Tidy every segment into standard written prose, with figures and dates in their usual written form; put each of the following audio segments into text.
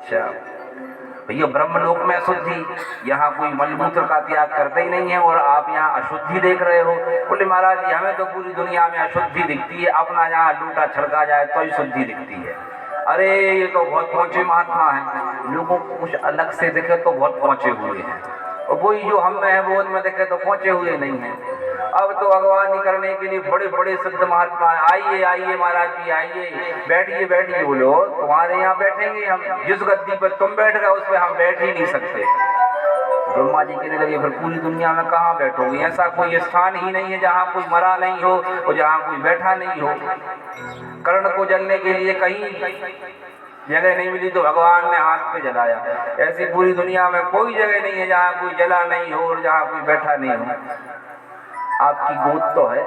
अच्छा भैया, ब्रह्मलोक में अशुद्धि, यहाँ कोई मलमूत्र का त्याग करते ही नहीं है और आप यहाँ अशुद्धि देख रहे हो। बोले महाराज जी हमें तो पूरी दुनिया में अशुद्धि दिखती है, अपना यहाँ लूटा छड़का जाए तो ही शुद्धि दिखती है। अरे ये तो बहुत पहुंचे महात्मा है, लोगों को कुछ अलग से देखे तो बहुत पहुंचे हुए हैं, और वही जो हम में है वो उनमें देखे तो पहुंचे हुए नहीं है। अब तो अगवानी करने के लिए बड़े बड़े सिद्ध महात्मा, आइए आइए महाराज जी आइए, बैठिए बैठिए। बोलो तुम्हारे यहाँ बैठेंगे हम, जिस गद्दी पर तुम बैठ गए उस पर हम बैठ ही नहीं सकते। ब्रह्मा जी कहने लगे फिर पूरी दुनिया में कहाँ बैठोगे, ऐसा कोई स्थान ही नहीं है जहाँ कोई मरा नहीं हो और जहाँ कोई बैठा नहीं हो। कर्ण को जलने के लिए कहीं जगह नहीं मिली तो भगवान ने हाथ पे जलाया। ऐसी पूरी दुनिया में कोई जगह नहीं है जहाँ कोई जला नहीं हो और जहाँ कोई बैठा नहीं हो। आपकी गोद तो है।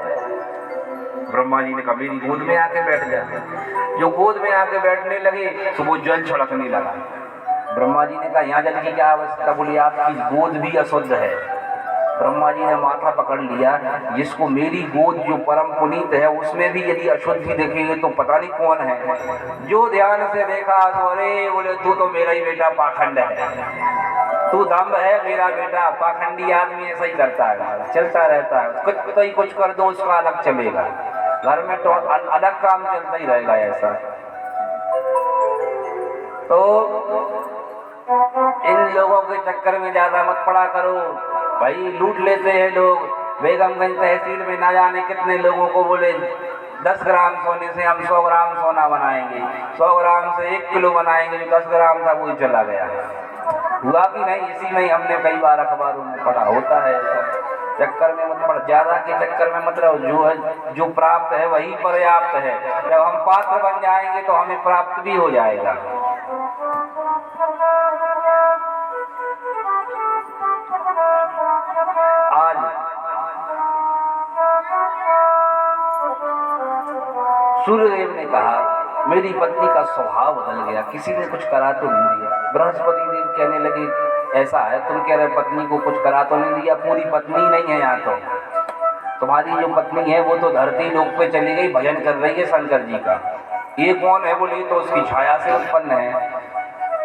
ब्रह्मा जी ने कहा मेरी गोद में आके बैठ जाए। जो गोद में आके बैठने लगे तो वो जल छलकने लगा। ब्रह्मा जी ने कहा यहाँ जल की क्या अवस्था, बोली आपकी गोद भी अशुद्ध है। ब्रह्मा जी ने माथा पकड़ लिया, जिसको मेरी गोद जो परम पुनीत है उसमें भी यदि अशुद्धि देखेंगे तो पता नहीं कौन है। जो ध्यान से देखा तो अरे बोले तू तो मेरा ही बेटा पाखंड है, तू दम्भ है मेरा बेटा। पाखंडी आदमी ऐसा ही करता है, चलता रहता है, कुछ तो ही कुछ कर दो उसका अलग चलेगा, घर में तो अलग काम चलता ही रहेगा ऐसा। तो इन लोगों के चक्कर में ज्यादा मत पड़ा करो भाई, लूट लेते हैं लोग। बेगमगंज तहसील में ना जाने कितने लोगों को बोले 10 ग्राम सोने से हम 100 ग्राम सोना बनाएंगे, 100 ग्राम से 1 किलो बनाएंगे, जो 10 ग्राम था वही चला गया। हुआ कि नहीं, इसी में हमने कई बार अखबारों में पढ़ा, होता है ऐसा। चक्कर में मत पड़, ज्यादा के चक्कर में मत रहो। जो है जो प्राप्त है वही पर्याप्त है। जब हम पात्र बन जाएंगे तो हमें प्राप्त भी हो जाएगा। आज सूर्यदेव ने कहा मेरी पत्नी का स्वभाव बदल गया, किसी ने कुछ करा तो नहीं दिया। बृहस्पति देव कहने लगे ऐसा है, तुम कह रहे पत्नी को कुछ करा तो नहीं दिया, पूरी पत्नी नहीं है यहाँ तो। तुम्हारी जो पत्नी है वो तो धरती लोक पे चली गई, भजन कर रही है शंकर जी का। ये कौन है, बोले तो उसकी छाया से उत्पन्न है।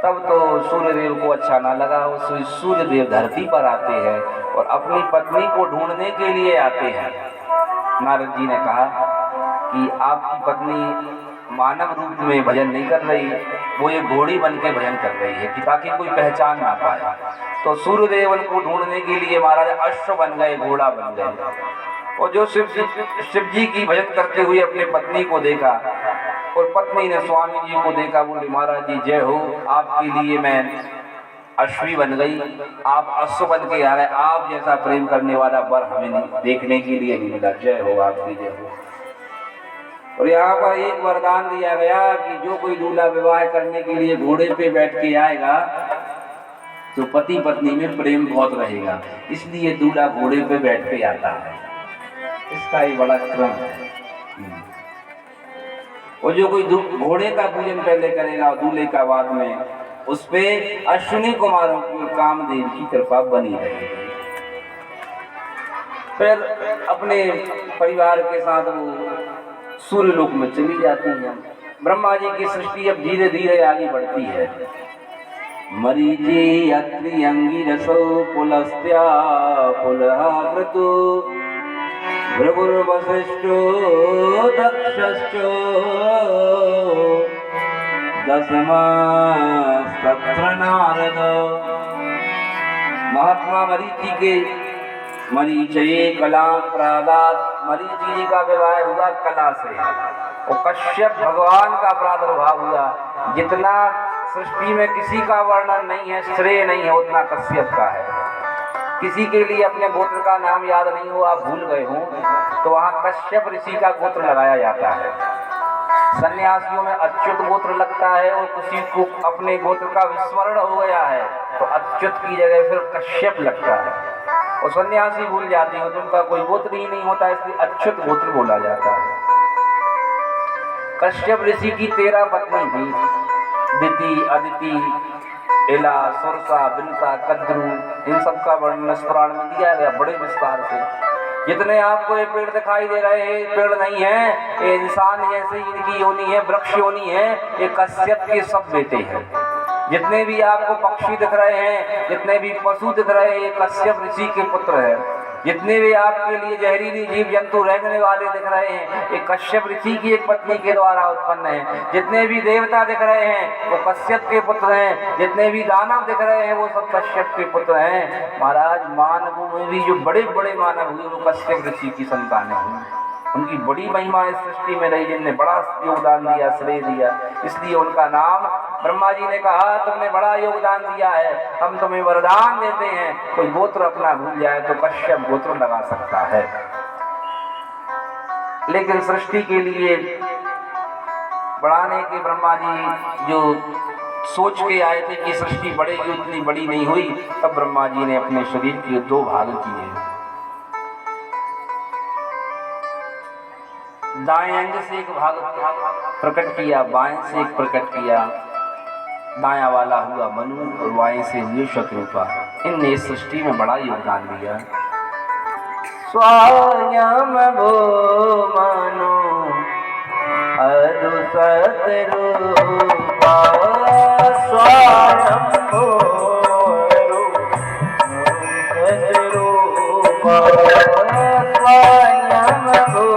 तब तो सूर्यदेव को अच्छा ना लगा। सूर्यदेव धरती पर आते हैं और अपनी पत्नी को ढूंढने के लिए आते हैं। नारद जी ने कहा कि आपकी पत्नी मानव रूप में भजन नहीं कर रही, वो ये घोड़ी बन के भजन कर रही है कि ताकि कोई पहचान ना पाए। तो सूर्यदेव उनको ढूंढने के लिए महाराज अश्व बन गए, घोड़ा बन गए। और जो शिव जी की भजन करते हुए अपने पत्नी को देखा और पत्नी ने स्वामी जी को देखा, बोले महाराज जी जय हो, आपके लिए मैं अश्वी बन गई, आप अश्व बन के आ गए। आप जैसा प्रेम करने वाला वर हमें नहीं देखने के लिए नहीं मिला, जय हो आपकी जय हो। और यहाँ पर एक वरदान दिया गया कि जो कोई दूल्हा विवाह करने के लिए घोड़े पे बैठ के आएगा तो पति पत्नी में प्रेम बहुत रहेगा, इसलिए दूल्हा घोड़े पे बैठ के आता है। इसका ही बड़ा क्रम है। और जो कोई घोड़े का पूजन पहले करेगा और दूल्हे का बाद में, उस पे अश्विनी कुमारों की कामदेव की कृपा बनी रहेगी। फिर अपने परिवार के साथ वो सूर्यलोक में चली जाती है। ब्रह्मा जी की सृष्टि अब धीरे धीरे आगे बढ़ती है। मरीचि अत्रि अंगिरसो पुलस्त्या पुलहावृतो भृगुर्वसिष्ठो दक्षश्चो दशमस्तत्र नारद। महात्मा मरीचि के मरीचये कलाम प्रादात, मरीचि जी का विवाह हुआ कला से और कश्यप भगवान का प्रादुर्भाव हुआ। जितना सृष्टि में किसी का वर्णन नहीं है, श्रेय नहीं है, उतना कश्यप का है। किसी के लिए अपने गोत्र का नाम याद नहीं हो, आप भूल गए हो, तो वहाँ कश्यप ऋषि का गोत्र लगाया जाता है। सन्यासियों में अच्युत गोत्र लगता है और किसी को अपने गोत्र का विस्मरण हो गया है तो अच्युत की जगह फिर कश्यप लगता है। और सन्यासी भूल जाते हैं तो उनका कोई गोत्र ही नहीं होता, इसलिए अच्युत गोत्र बोला जाता है। कश्यप ऋषि की 13 पत्नी थी, दिति, अदिति, इला, सुरसा, बिलता, कद्रू। इन सब का वर्णन इस पुराण में दिया गया बड़े विस्तार से। जितने आपको ये पेड़ दिखाई दे रहे हैं, पेड़ नहीं है, ये इंसान जैसे इनकी योनि है, वृक्ष योनि है, ये कश्यप के सब बेटे हैं। जितने भी आपको पक्षी दिख रहे हैं, जितने भी पशु दिख रहे हैं, ये कश्यप ऋषि के पुत्र है। जितने भी आपके लिए जहरीली जीव जंतु रहने वाले दिख रहे हैं, ये कश्यप ऋषि की एक पत्नी के द्वारा उत्पन्न है। जितने भी देवता दिख रहे हैं वो कश्यप के पुत्र हैं। जितने भी दानव दिख रहे हैं वो सब कश्यप के पुत्र हैं। महाराज मानवों में भी जो बड़े बड़े मानव हुए वो कश्यप ऋषि की संतानें हुई। उनकी बड़ी महिमा इस सृष्टि में रही, जिनने बड़ा योगदान दिया, श्रेय दिया, इसलिए उनका नाम ब्रह्मा जी ने कहा तुमने बड़ा योगदान दिया है, हम तुम्हें वरदान देते हैं, कोई गोत्र अपना भूल जाए तो कश्यप गोत्र लगा सकता है। लेकिन सृष्टि के लिए बढ़ाने के ब्रह्मा जी जो सोच के आए थे कि सृष्टि बढ़ेगी, उतनी बड़ी नहीं हुई। तब ब्रह्मा जी ने अपने शरीर के 2 भाग किए। दाएं अंग से एक भाग प्रकट किया, बाएं से एक प्रकट किया। दाया वाला हुआ मनु और बाएं से हुए शत्रुपा। इनने इस सृष्टि में बड़ा योगदान दिया। स्वयं भो मनु अरु सतरूपा, स्वयं भो अरु सतरूपा, स्वयं भो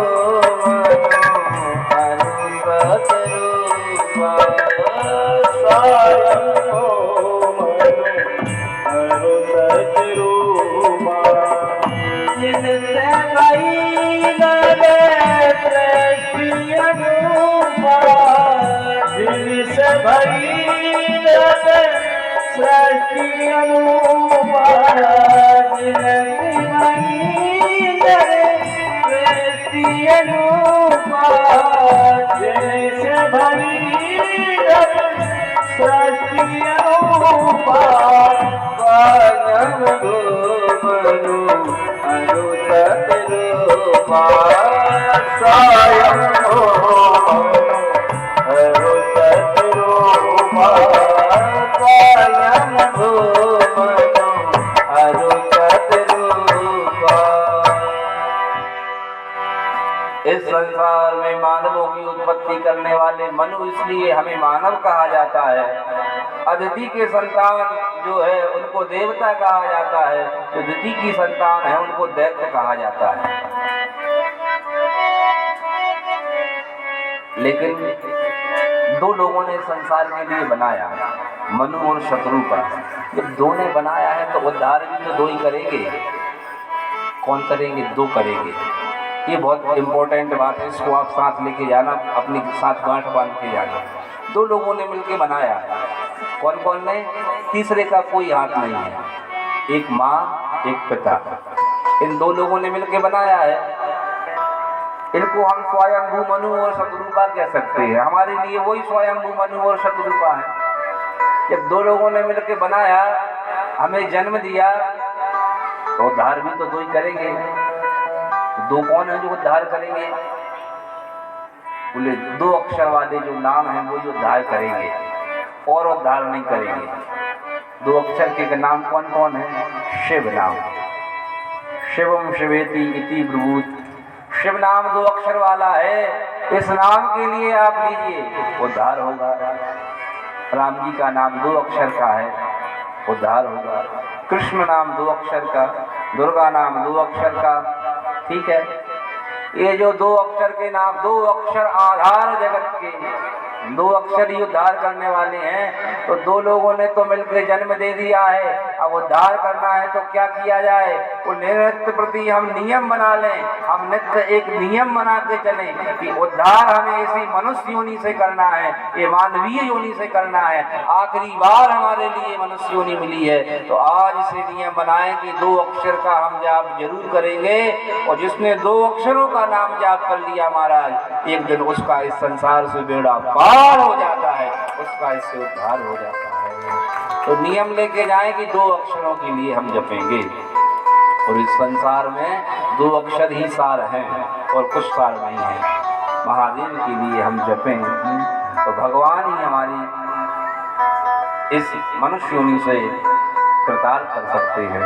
इस संसार में मानवों की उत्पत्ति करने वाले मनु इसलिए हमें मानव कहा जाता है। अदिति के संतान जो है उनको देवता कहा जाता है, जो दिति की संतान है उनको दैत्य कहा जाता है। लेकिन 2 लोगों ने संसार के लिए बनाया, मनु और शत्रुपा। जब 2 ने बनाया है तो उद्धार भी तो 2 ही करेंगे। कौन करेंगे? 2 करेंगे। ये बहुत इंपॉर्टेंट बात है, इसको आप साथ लेके जाना, अपने साथ गांठ बांध के जाना। 2 लोगों ने मिलकर बनाया। कौन कौन ने? तीसरे का कोई हाथ नहीं है। एक माँ, एक पिता, इन 2 लोगों ने मिलकर बनाया है। इनको हम स्वयंभू मनु और शत्रुपा कह सकते हैं। हमारे लिए वही स्वयंभू मनु और शत्रुपा है। जब 2 लोगों ने मिलकर बनाया, हमें जन्म दिया, तो उद्धार भी तो 2 ही करेंगे। 2 कौन है जो उद्धार करेंगे? बोले 2 अक्षर वाले जो नाम हैं वो उद्धार करेंगे और उद्धार नहीं करेंगे। 2 अक्षर के नाम कौन कौन है? शिव नाम, शिवम शिवेति इति ब्रूत। शिव नाम 2 अक्षर वाला है। इस नाम के लिए आप लीजिए, उद्धार होगा। राम जी का नाम 2 अक्षर का है, उद्धार होगा। कृष्ण नाम 2 अक्षर का, दुर्गा नाम 2 अक्षर का। ठीक है, ये जो 2 अक्षर के नाम, 2 अक्षर आधार जगत के, 2 अक्षर ही उद्धार करने वाले हैं। तो 2 लोगों ने तो मिलकर जन्म दे दिया है। अब उद्धार करना है तो क्या किया जाए? वो नित्य प्रति हम नियम बना लें, हम नित्य एक नियम बना के चलें कि उद्धार हमें इसी मनुष्य योनि से करना है, ये मानवीय योनि से करना है। आखिरी बार हमारे लिए मनुष्य योनि मिली है, तो आज इसे नियम बनाएं कि 2 अक्षर का हम जाप जरूर करेंगे। और जिसने 2 अक्षरों का नाम जाप कर लिया महाराज, एक दिन उसका इस संसार से बेड़ा पार हो जाता है, उसका इससे उद्धार हो जाता है। तो नियम लेके जाएं कि 2 अक्षरों के लिए हम जपेंगे। और इस संसार में 2 अक्षर ही सार हैं और कुछ सार नहीं है। महादेव के लिए हम जपें तो भगवान ही हमारी इस मनुष्य योनि से कृतार्थ कर सकते हैं।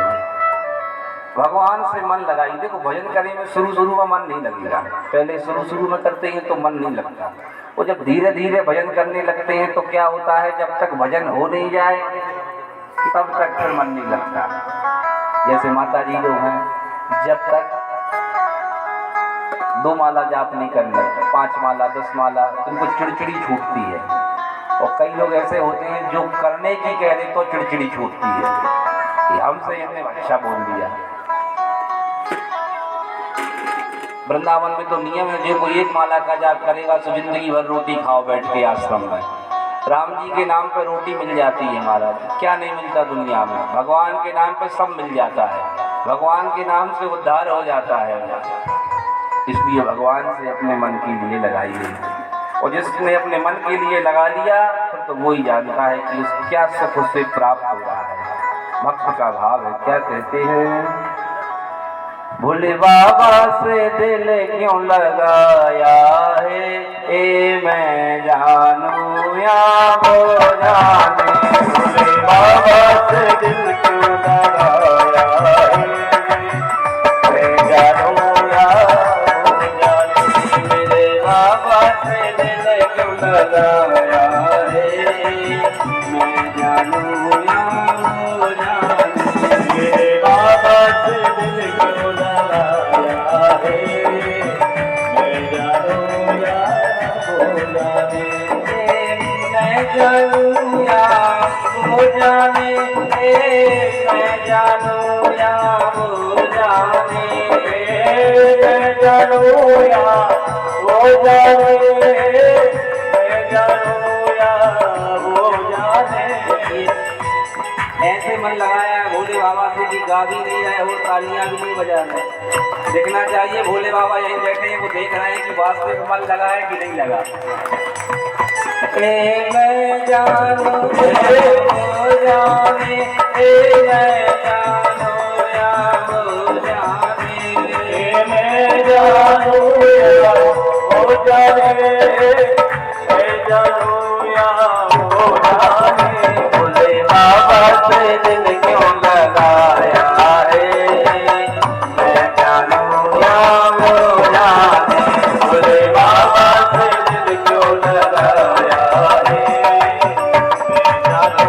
भगवान से मन लगाइए। देखो, भजन करने में शुरू में मन नहीं लगेगा, पहले शुरू में करते हैं तो मन नहीं लगता। वो जब धीरे धीरे भजन करने लगते हैं तो क्या होता है, जब तक भजन हो नहीं जाए तब तक फिर मन नहीं लगता। जैसे माता जी लोग हैं, जब तक 2 माला जाप नहीं करने, 5 माला 10 माला, उनको चिड़चिड़ी छूटती है। और कई लोग ऐसे होते हैं जो करने की कह दे तो चिड़चिड़ी छूटती है कि हमसे इसने अच्छा बोल दिया। वृंदावन में तो नियम है, जो कोई 1 माला का जाप करेगा तो जिंदगी भर रोटी खाओ बैठ के आश्रम में। राम जी के नाम पर रोटी मिल जाती है महाराज, क्या नहीं मिलता दुनिया में। भगवान के नाम पर सब मिल जाता है, भगवान के नाम से उद्धार हो जाता है। इसलिए भगवान से अपने मन के लिए लगाइए, और जिसने अपने मन के लिए लगा लिया फिर तो वो ही जानता है कि क्या सुख उससे प्राप्त हो रहा है। भक्त का भाव है, क्या कहते हैं, भोले बाबा से दिल क्यों लगाया है, ए मैं जानू या वो जाने। भोले बाबा से दिल क्यों लगाया है, मैं जानू या वो जाने। मेरे बाबा से दिल क्यों लगाया है, मैं जानू या वो जाने। मेरे बाबा से दिल क्यों जाने, मैं जानू या वो जाने, मैं जानू या वो जाने, मैं जानू या वो जाने। ऐसे मन लगाया भोले बाबा से कि गा भी नहीं रहे और तालियां भी नहीं बजा रहे। देखना चाहिए भोले बाबा यहीं बैठे हैं, वो देख रहे हैं कि वास्तविक मन लगा है कि नहीं लगा। मैं जानू वो जाने, मैं जानू या वो जाने, मैं जानू या वो जाने, मैं जानू या वो जाने। भोले बाबा से दिल क्यों लगाया है, मैं जानू या वो जाने। भोले बाबा से दिल क्यों लगाया है, मैं जानू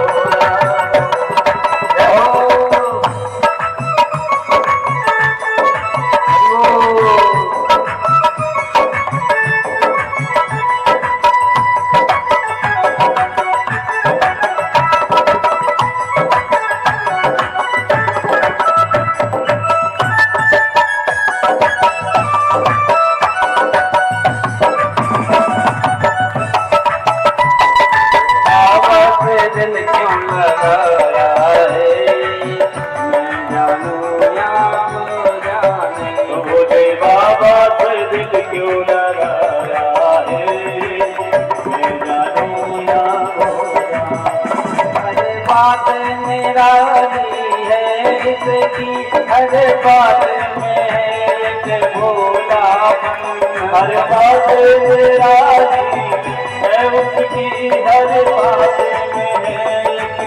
हर बात में एक भोला, हर बात निराली है उसकी, हर बात में एक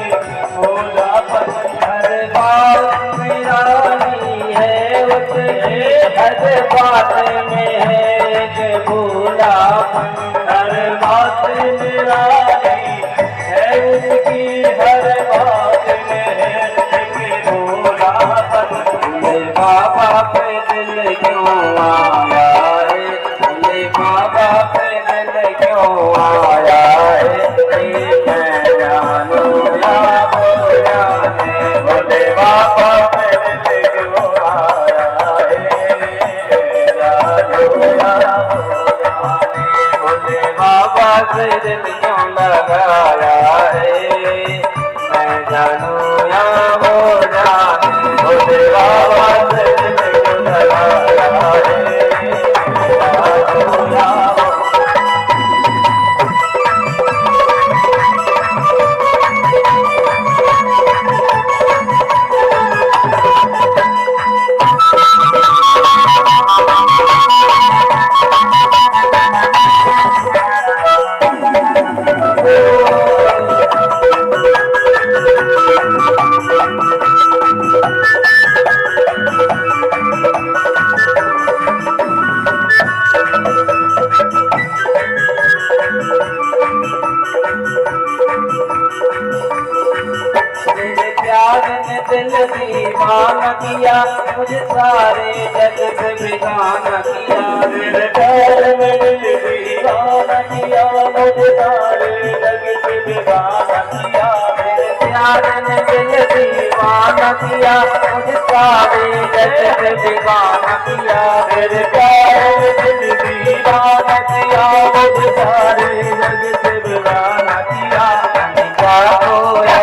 भोलापन। हर बात निराली है उसकी, हर बात में है एक भोलापन। हर बात निराली है उसकी, हर बात में है एक भोलापन। बाबा पे दिल क्यों आया है, भोले बाबा पे दिल क्यों आया है, मैं जानू या वो जाने। भोले बाबा पे दिल क्यों आया है, जानू या वो जाने। भोले बाबा से दिल क्यों लगाया है, मैं जानू या वो जाने। भोले बाबा से दिल क्यों लगाया है, जानू या वो। Oh मेरे प्यार ने दिल दीवाना किया, मुझे सारे जग से बेगाना किया। मेरे प्यार में दिल दीवाना किया, मुझे सारे जग से बेगाना किया। मेरे प्यार ने दिल दीवाना किया, मुझे सारे जग से बेगाना किया। मेरे प्यार ने दिल दीवाना किया, मुझे सारे जग से बेगाना किया। क्या खोया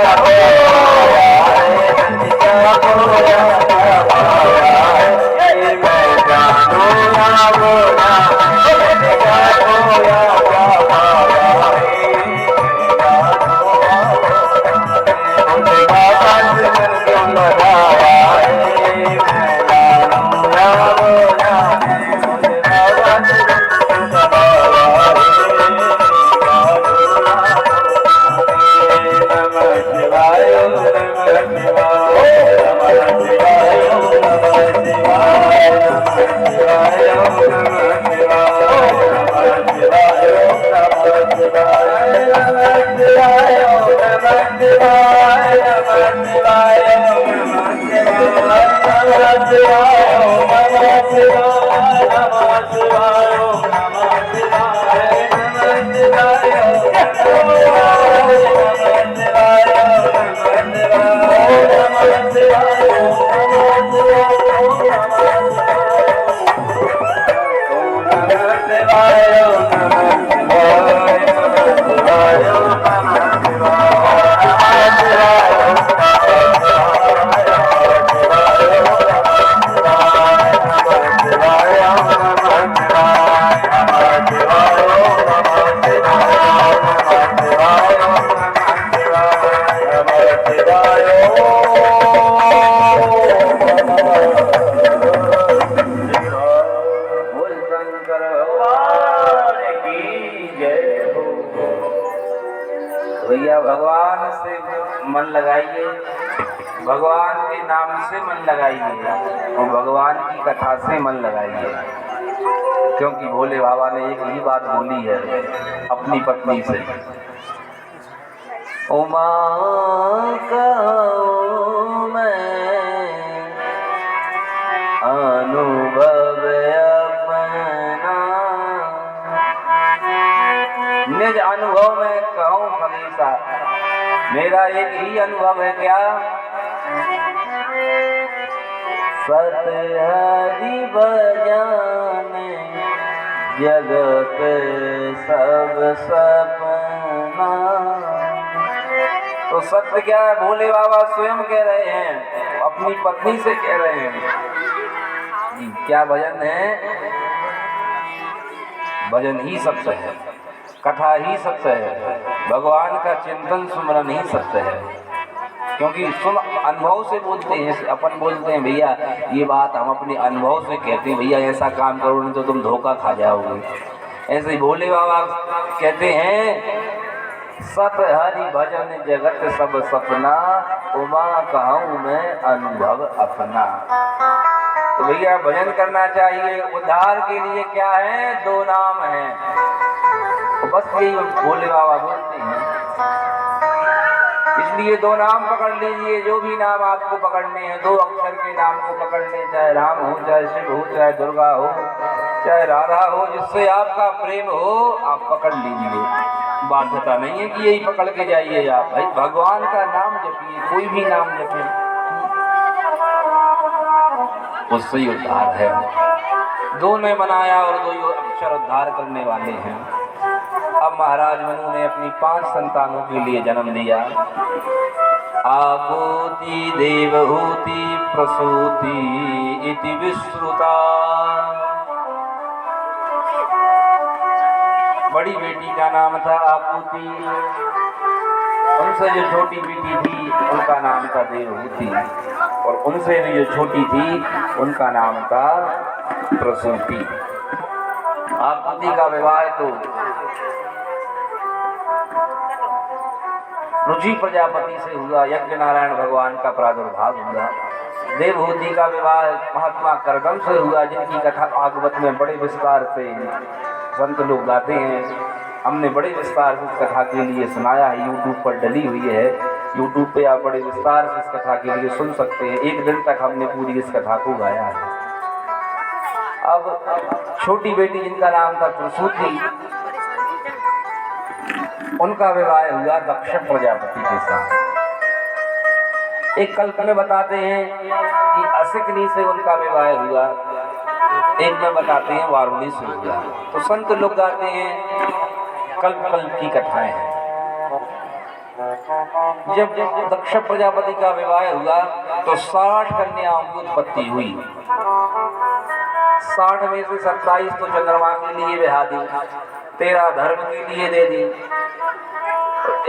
भैया भगवान से मन लगाइए, भगवान के नाम से मन लगाइए और भगवान की कथा से मन लगाइए, क्योंकि भोले बाबा ने एक ही बात बोली है अपनी पत्नी से, उमा कहूँ मैं अनुभव अपना, निज अनुभव में कहूँ हमेशा, मेरा एक ही अनुभव है क्या, सत हरि बजाने जगत सब सपना। तो सत्य क्या है, भोले बाबा स्वयं कह रहे हैं, अपनी पत्नी से कह रहे हैं। क्या भजन है, भजन ही सत्य है, कथा ही सत्य है, भगवान का चिंतन सुमरन ही सत्य है। क्योंकि सुन अनुभव से बोलते हैं, अपन बोलते हैं भैया ये बात हम अपने अनुभव से कहते हैं, भैया ऐसा काम करो नहीं तो तुम धोखा खा जाओगे। ऐसे ही भोले बाबा कहते हैं, सत हरि भजन जगत सब सपना, उमा कहूँ मैं अनुभव अपना। तो भैया भजन करना चाहिए। उद्धार के लिए क्या है, दो नाम है, तो बस यही भोले बाबा बोलते हैं। इसलिए दो नाम पकड़ लीजिए, जो भी नाम आपको पकड़ने हैं, दो अक्षर के नाम को पकड़ने, चाहे राम हो, चाहे शिव हो, चाहे दुर्गा हो, चाहे राधा हो, जिससे आपका प्रेम हो आप पकड़ लीजिए। बाध्यता नहीं है कि यही पकड़ के जाइए आप, भाई भगवान का नाम जपिए, कोई भी नाम जपिए, उससे ही उद्धार है। दो ने बनाया और दो ही अक्षर उद्धार करने वाले हैं। अब महाराज मनु ने अपनी 5 संतानों के लिए जन्म दिया। आपूति देवहूति प्रसूति इति विश्रुता। बड़ी बेटी का नाम था आपूति, उनसे जो छोटी बेटी थी उनका नाम था देवहूति, और उनसे भी जो छोटी थी उनका नाम था प्रसूति। आपूति का विवाह तो रुचि प्रजापति से हुआ, यज्ञ नारायण भगवान का प्रादुर्भाव हुआ। देवहूति का विवाह महात्मा करदम से हुआ, जिनकी कथा भागवत में बड़े विस्तार से संत लोग गाते हैं। हमने बड़े विस्तार से कथा के लिए सुनाया है, यूट्यूब पर डली हुई है, YouTube पे आप बड़े विस्तार से इस कथा के लिए सुन सकते हैं। एक दिन तक हमने पूरी इस कथा को गाया है। अब छोटी बेटी जिनका नाम था प्रसूति, उनका विवाह हुआ दक्ष प्रजापति के साथ। एक कल्प में बताते हैं कि असिकनी से उनका विवाह हुआ, एक में बताते हैं वारुणी से हुआ। तो संत लोग गाते हैं कल्प कल्प की कथाएं हैं। जब दक्ष प्रजापति का विवाह हुआ तो 60 कन्याओं की उत्पत्ति हुई। 60 में से 27 तो चंद्रमा के लिए बिहा दी, 13 धर्म के लिए दे दी।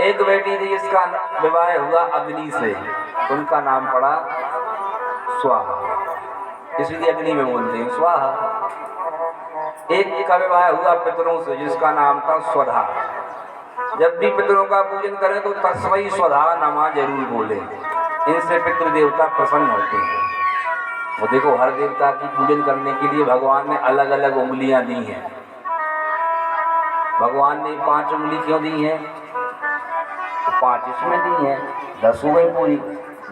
एक बेटी थी जिसका विवाह हुआ अग्नि से, उनका नाम पड़ा स्वाहा, इसलिए अग्नि में बोलते हैं स्वाहा। एक का विवाह हुआ पितरों से जिसका नाम था स्वधा। जब भी पितरों का पूजन करें तो तस्मै स्वधा नमा जरूर बोले, इनसे पितृ देवता प्रसन्न होते हैं। वो देखो हर देवता की पूजन करने के लिए भगवान ने अलग अलग उंगलियां दी हैं। भगवान ने 5 उंगली क्यों दी हैं? तो 5 इसमें दी हैं, 10 हो गई पूरी,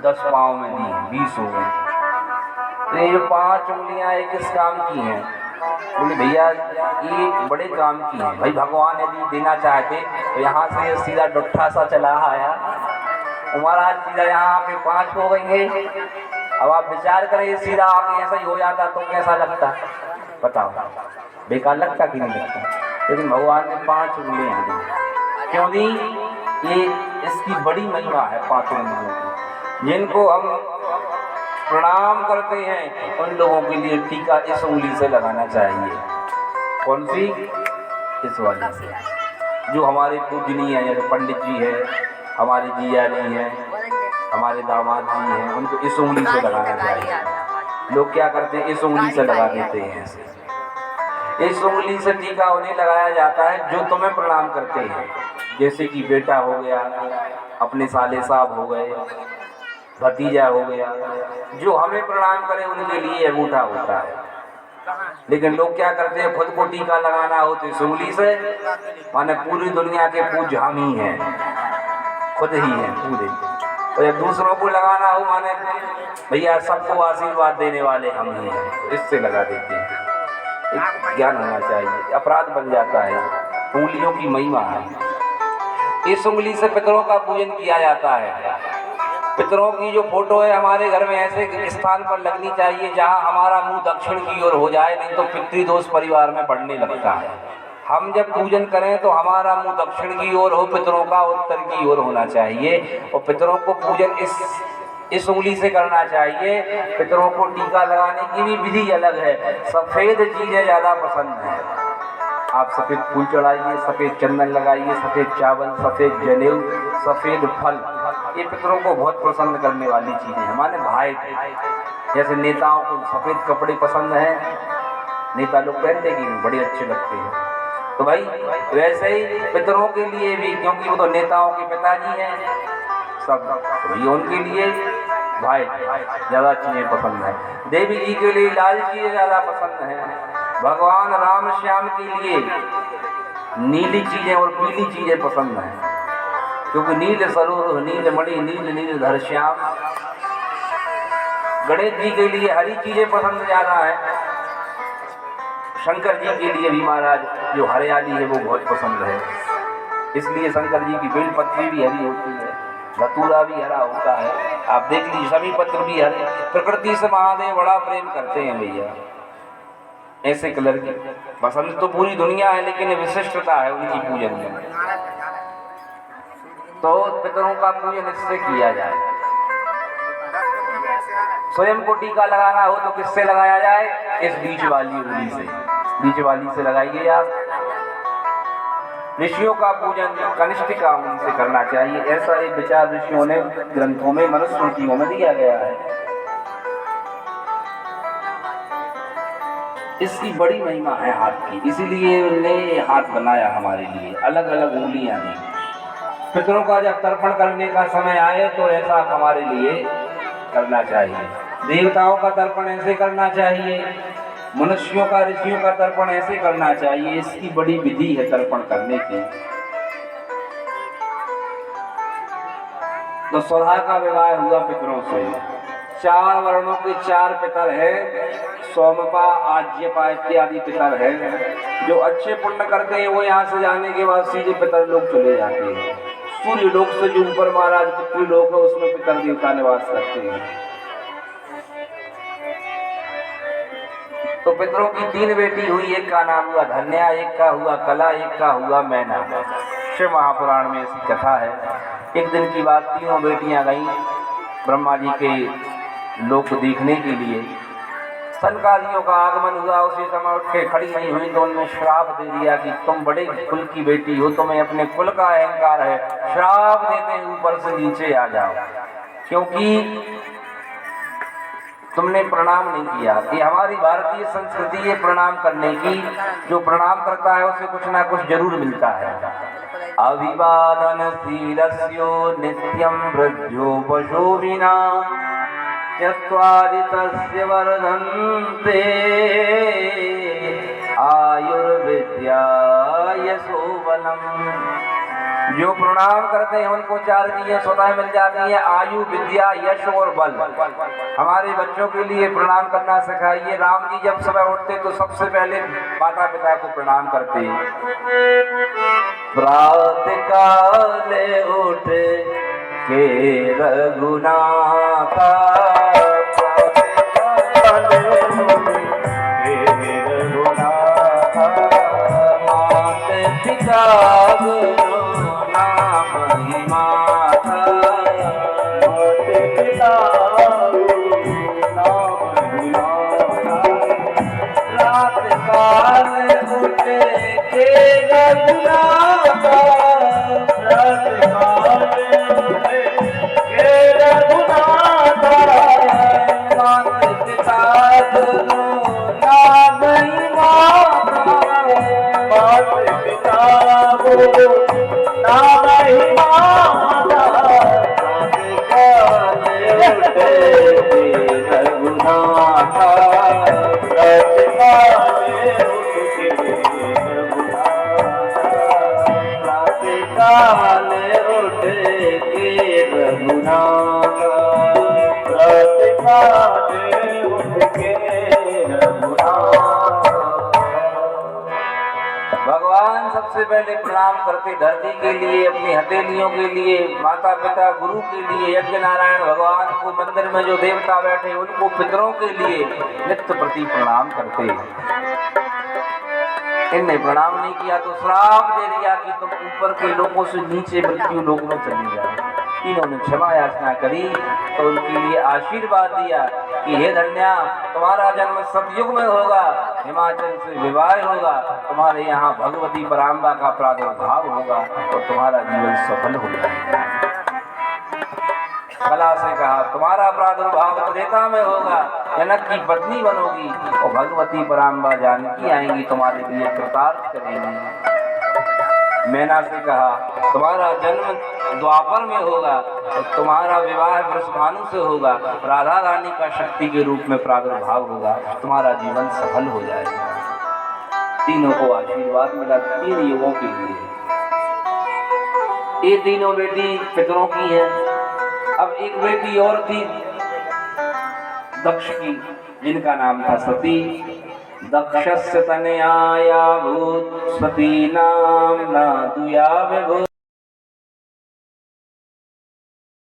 10 पाँव में दी, 20 हो गई। तो ये 5 उंगलियां एक किस काम की हैं? बोले भैया ये बड़े काम की है। भाई भगवान यदि देना चाहते तो यहाँ से सीधा डुट्ठा सा चला आया, महाराज सीधा यहाँ पे 5 हो गई। अब आप विचार करें सीधा आके ऐसा ही हो जाता तो कैसा लगता? बताओ, बेकार लगता कि नहीं लगता? लेकिन भगवान ने 5 उंगलियां दी। क्यों दी? ये इसकी बड़ी महिमा है 5 उंगलियों की। जिनको हम प्रणाम करते हैं उन लोगों के लिए टीका इस उंगली से लगाना चाहिए। कौन सी? इस वाली से। जो हमारे पूजनीय है, जैसे पंडित जी है, हमारे जिया जी हैं, हमारे दामाद जी हैं, उनको इस उंगली से लगाना चाहिए। लोग क्या करते हैं, इस उंगली से लगा देते हैं ऐसे। इस उंगली से टीका उन्हें लगाया जाता है जो तुम्हें प्रणाम करते हैं, जैसे कि बेटा हो गया, अपने साले साहब हो गए, भतीजा हो गया। जो हमें प्रणाम करे उनके लिए अंगूठा होता है। लेकिन लोग क्या करते हैं, खुद को टीका लगाना हो तो इस उंगली से, माने पूरी दुनिया के पूज्य हम ही हैं, खुद ही हैं पूरे। और जब दूसरों को लगाना हो, माने भैया सबको आशीर्वाद देने वाले हम ही हैं, तो इससे लगा देते हैं। एक ज्ञान होना चाहिए, अपराध बन जाता है। उंगलियों की महिमा है। इस उंगली से पितरों का पूजन किया जाता है। पितरों की जो फोटो है हमारे घर में ऐसे स्थान पर लगनी चाहिए जहां हमारा मुंह दक्षिण की ओर हो जाए, नहीं तो पितृदोष परिवार में बढ़ने लगता है। हम जब पूजन करें तो हमारा मुंह दक्षिण की ओर हो, पितरों का उत्तर की ओर होना चाहिए। और पितरों को पूजन इस उंगली से करना चाहिए। पितरों को टीका लगाने की भी विधि अलग है। सफ़ेद चीज़ें ज़्यादा पसंद हैं। आप सफ़ेद फूल चढ़ाइए, सफ़ेद चंदन लगाइए, सफ़ेद चावल, सफ़ेद जनेऊ, सफ़ेद फल, ये पितरों को बहुत प्रसन्न करने वाली चीज़ें हैं। हमारे भाई जैसे नेताओं को सफ़ेद कपड़े पसंद हैं, नेता लोग पहनते कि नहीं, बड़े अच्छे लगते हैं। तो भाई वैसे ही पितरों के लिए भी, क्योंकि वो तो नेताओं के पिताजी हैं सब, तो ये उनके लिए भाई ज़्यादा चीज़ें पसंद है। देवी जी के लिए लाल चीज़ें ज़्यादा पसंद हैं। भगवान राम श्याम के लिए नीली चीज़ें और पीली चीज़ें पसंद हैं, क्योंकि नील सरोवर नील मणि नील नील धर श्याम। गणेश जी के लिए हरी चीज़ें पसंद ज़्यादा है। शंकर जी के लिए भी महाराज जो हरियाली है वो बहुत पसंद है, इसलिए शंकर जी की बेलपत्री भी हरी होती है, धतूरा भी हरा होता है। आप देख लीजिए सभी पत्र भी हरे। प्रकृति से महादेव बड़ा प्रेम करते हैं भैया, ऐसे कलर की पसंद तो पूरी दुनिया है, लेकिन विशिष्टता है उनकी पूजन में। तो पितरों का पूजन इससे किया जाए। स्वयं को टीका लगाना हो तो किससे लगाया जाए? इस बीच वाली उंगली से, बीच वाली से लगाइए आप। ऋषियों का पूजन कनिष्ठिका उंगली से करना चाहिए, ऐसा एक विचार ऋषियों ने ग्रंथों में, मनुस्मृतियों में दिया गया है। इसकी बड़ी महिमा है हाथ की, इसीलिए उन्होंने हाथ बनाया हमारे लिए, अलग अलग उंगलियां दी। पितरों का जब तर्पण करने का समय आए तो ऐसा हमारे लिए करना चाहिए। देवताओं का तर्पण ऐसे करना चाहिए, मनुष्यों का, ऋषियों का तर्पण ऐसे करना चाहिए। इसकी बड़ी विधि है तर्पण करने की। तो स्वधा का विवाह हुआ पितरों से। 4 वर्णों के 4 पितर है, सोमपा, आज्यपा इत्यादि पितर है। जो अच्छे पुण्य करते हैं वो यहाँ से जाने के बाद सीधे पितर लोग चले जाते हैं। सूर्य लोक से जो ऊपर महाराज पितृलोक है उसमें पितर देवता निवास करते हैं। तो पितरों की 3 बेटी हुई, एक का नाम हुआ धन्या, एक का हुआ कला, एक का हुआ मैना। शिव महापुराण में ऐसी कथा है। एक दिन की बात, तीनों बेटियां गईं ब्रह्मा जी के लोक देखने के लिए। सनकादियों का आगमन हुआ, उसी समय उठ के खड़ी नहीं हुई तो उन्होंने श्राप दे दिया कि तुम बड़े कुल की बेटी हो, तुम्हें अपने कुल का अहंकार है, श्राप देते हैं ऊपर से नीचे आ जाओ, क्योंकि तुमने प्रणाम नहीं किया। ये हमारी भारतीय संस्कृति है प्रणाम करने की। जो प्रणाम करता है उसे कुछ ना कुछ जरूर मिलता है। अभिवादनशीलस्यो नित्यं वृद्ध्यो पशुभिना चत्वारि तस्य वर्धन्ते आयुर्विद्या यशोबलम्। जो प्रणाम करते हैं उनको 4 चीजें स्वतः मिल जाती हैं, आयु, विद्या, यश और बल। हमारे बच्चों के लिए प्रणाम करना सिखाइए। राम जी जब सुबह उठते तो सबसे पहले माता पिता को प्रणाम करते हैं। प्रातःकाले उठ के रघुनाथा, माता पिता भगवान सबसे पहले प्रणाम करते धरती के लिए, अपनी हथेलियों के लिए, माता पिता गुरु के लिए, यज्ञ नारायण भगवान को, मंदिर में जो देवता बैठे उनको, पितरों के लिए नित्य प्रति प्रणाम करते। इनने प्रणाम नहीं किया तो श्राप दे दिया कि तुम ऊपर के लोगों से नीचे मृत्यु लोक में चले जाओ। इन्होंने क्षमा याचना करी तो उनके लिए आशीर्वाद दिया कि हे धन्या, तुम्हारा जन्म सतयुग में होगा, हिमाचल से विवाह होगा, तुम्हारे यहाँ भगवती पराम्बा का प्रादुर्भाव होगा और तुम्हारा जीवन सफल हो जाएगा। कला से कहा तुम्हारा प्रादुर्भाव त्रेता में होगा, जनक की पत्नी बनोगी और भगवती पराम्बा जानकी आएंगी, तुम्हारे लिए कृतार्थ करेंगी। मैना से कहा तुम्हारा जन्म द्वापर में होगा और तुम्हारा विवाह वृषभानु से होगा, राधा रानी का शक्ति के रूप में प्रादुर्भाव होगा, तुम्हारा जीवन सफल हो जाएगा। तीनों को आशीर्वाद मिला 3 युगों के लिए। ये तीनों बेटी पितरों की है। अब एक बेटी और थी दक्ष की, जिनका नाम था सती। दक्षस्य तनयाया भूत सती नाम ना दुया विभूत।